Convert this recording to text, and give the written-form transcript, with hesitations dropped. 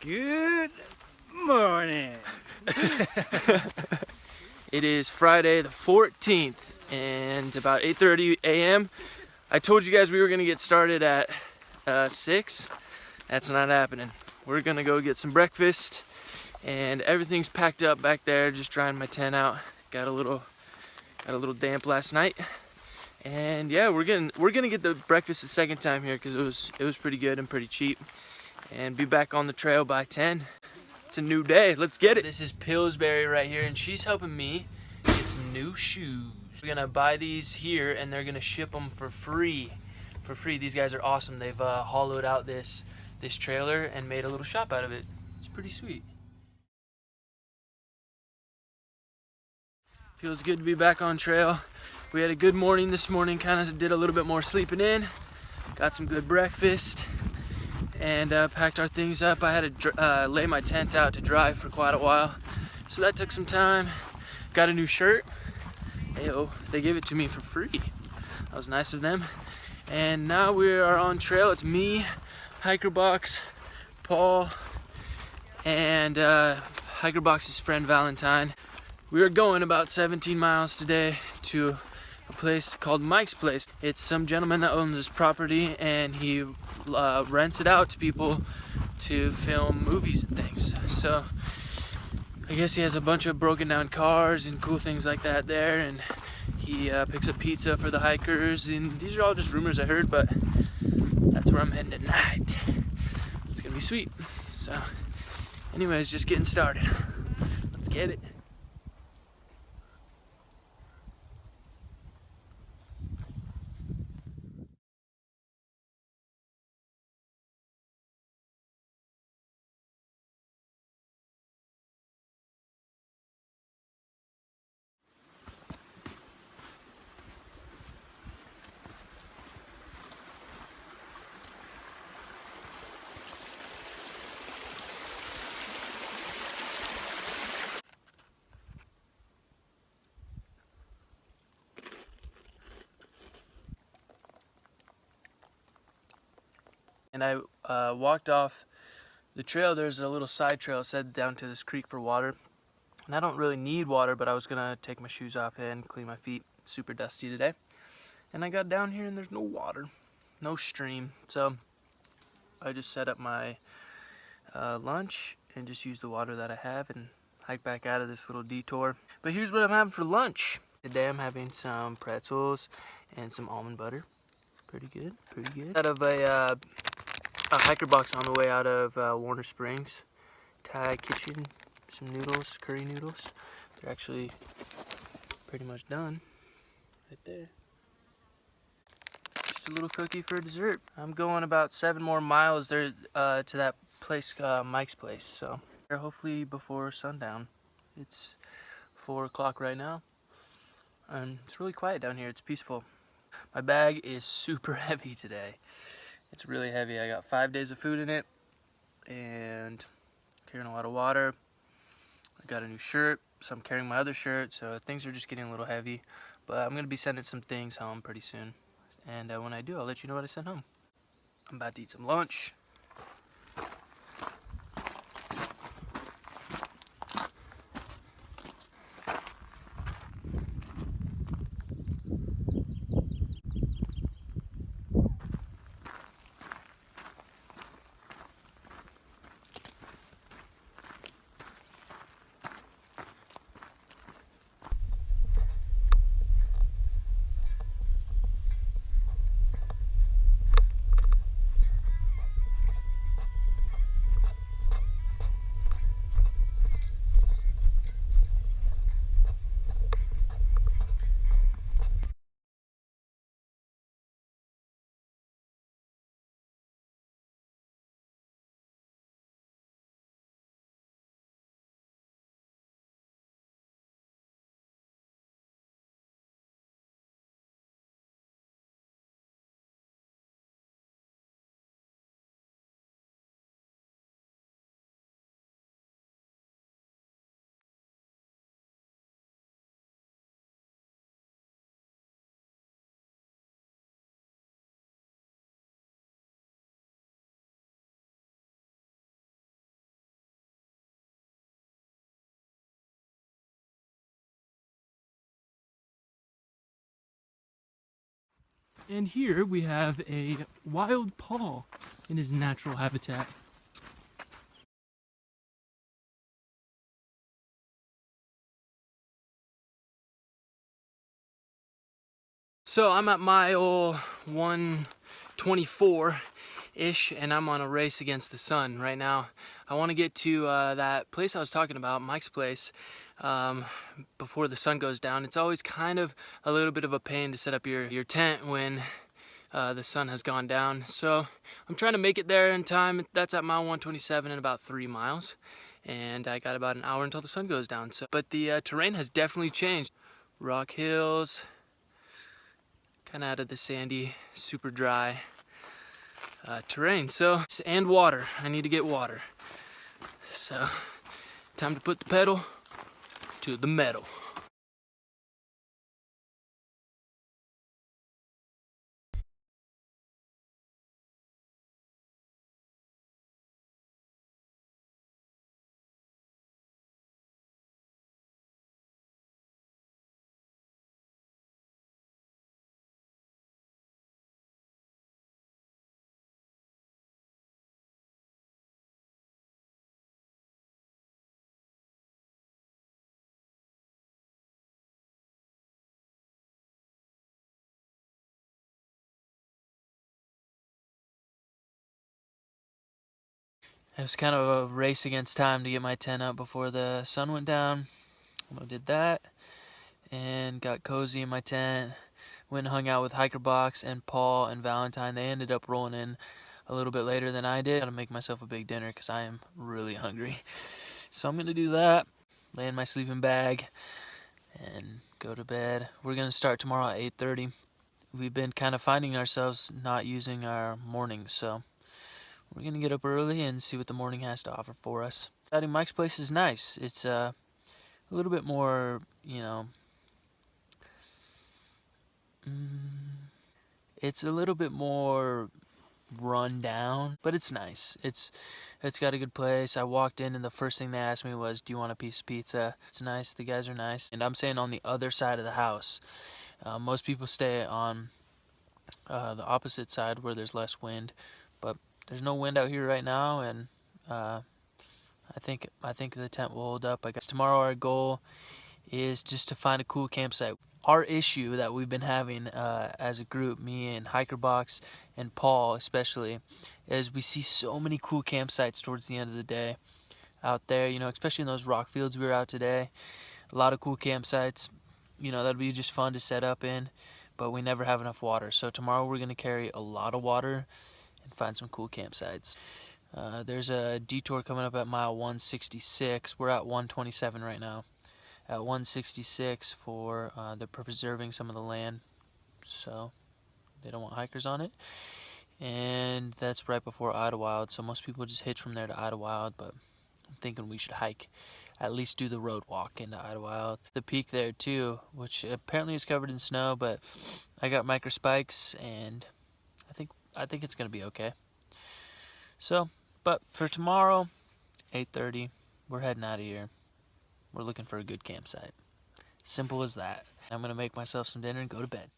Good morning. It is Friday the 14th and about 8:30 a.m. I told you guys we were gonna get started at 6. That's not happening. We're gonna go get some breakfast and everything's packed up back there, just drying my tent out. Got a little damp last night. And yeah, we're gonna get the breakfast a second time here because it was pretty good and pretty cheap. And be back on the trail by 10. It's a new day. Let's get it. This is Pillsbury right here, and she's helping me get some new shoes. We're gonna buy these here, and they're gonna ship them for free. For free. These guys are awesome. They've hollowed out this trailer and made a little shop out of it. It's pretty sweet. Feels good to be back on trail. We had a good morning this morning. Kind of did a little bit more sleeping in. Got some good breakfast. And packed our things up. I had to lay my tent out to dry for quite a while, so that took some time. Got a new shirt. Ayo, they gave it to me for free. That was nice of them. And now we are on trail. It's me, Hikerbox, Paul, and Hikerbox's friend Valentine. We are going about 17 miles today to a place called Mike's Place. It's some gentleman that owns this property, and he rents it out to people to film movies and things. So I guess he has a bunch of broken down cars and cool things like that there, and he picks up pizza for the hikers. And these are all just rumors I heard, but that's where I'm heading tonight. It's gonna be sweet. So anyways, just getting started. Let's get it. And I walked off the trail. There's a little side trail set down to this creek for water. And I don't really need water, but I was gonna take my shoes off and clean my feet. It's super dusty today. And I got down here and there's no water, no stream. So I just set up my lunch and just use the water that I have and hike back out of this little detour. But here's what I'm having for lunch. Today I'm having some pretzels and some almond butter. Pretty good, pretty good. Out of a hiker box on the way out of Warner Springs. Thai kitchen, some noodles, curry noodles. They're actually pretty much done right there. Just a little cookie for dessert. I'm going about 7 more miles there to that place, Mike's Place. So hopefully before sundown. It's 4 o'clock right now. And it's really quiet down here. It's peaceful. My bag is super heavy today. It's really heavy. I got 5 days of food in it and carrying a lot of water. I got a new shirt, so I'm carrying my other shirt, so things are just getting a little heavy. But I'm going to be sending some things home pretty soon. And when I do, I'll let you know what I sent home. I'm about to eat some lunch. And here we have a wild paw in his natural habitat. So I'm at mile 124-ish, and I'm on a race against the sun right now. I want to get to that place I was talking about, Mike's place, before the sun goes down. It's always kind of a little bit of a pain to set up your tent when the sun has gone down. So I'm trying to make it there in time. That's at mile 127 in about 3 miles. And I got about an hour until the sun goes down. But the terrain has definitely changed. Rock hills, kind of out of the sandy, super dry terrain. And water. I need to get water. So, time to put the pedal to the metal. It was kind of a race against time to get my tent up before the sun went down. I did that and got cozy in my tent. Went and hung out with Hiker Box and Paul and Valentine. They ended up rolling in a little bit later than I did. Gotta make myself a big dinner because I am really hungry. So I'm gonna do that, lay in my sleeping bag, and go to bed. We're gonna start tomorrow at 8:30. We've been kind of finding ourselves not using our mornings, so we're gonna get up early and see what the morning has to offer for us. Mike's place is nice. It's a little bit more, it's a little bit more run down, but it's nice. It's got a good place. I walked in and the first thing they asked me was, "Do you want a piece of pizza?" It's nice. The guys are nice, and I'm staying on the other side of the house. Most people stay on the opposite side where there's less wind, but there's no wind out here right now, and I think the tent will hold up. I guess tomorrow our goal is just to find a cool campsite. Our issue that we've been having as a group, me and Hiker Box and Paul especially, is we see so many cool campsites towards the end of the day out there, especially in those rock fields we were out today. A lot of cool campsites, that'd be just fun to set up in, but we never have enough water. So tomorrow we're going to carry a lot of water and find some cool campsites. There's a detour coming up at mile 166. We're at 127 right now. At 166 for they're preserving some of the land, so they don't want hikers on it. And that's right before Idlewild, so most people just hitch from there to Idlewild, but I'm thinking we should hike, at least do the road walk into Idlewild. The peak there too, which apparently is covered in snow, but I got micro spikes and I think it's gonna be okay. So, but for tomorrow, 8:30, we're heading out of here. We're looking for a good campsite. Simple as that. I'm gonna make myself some dinner and go to bed.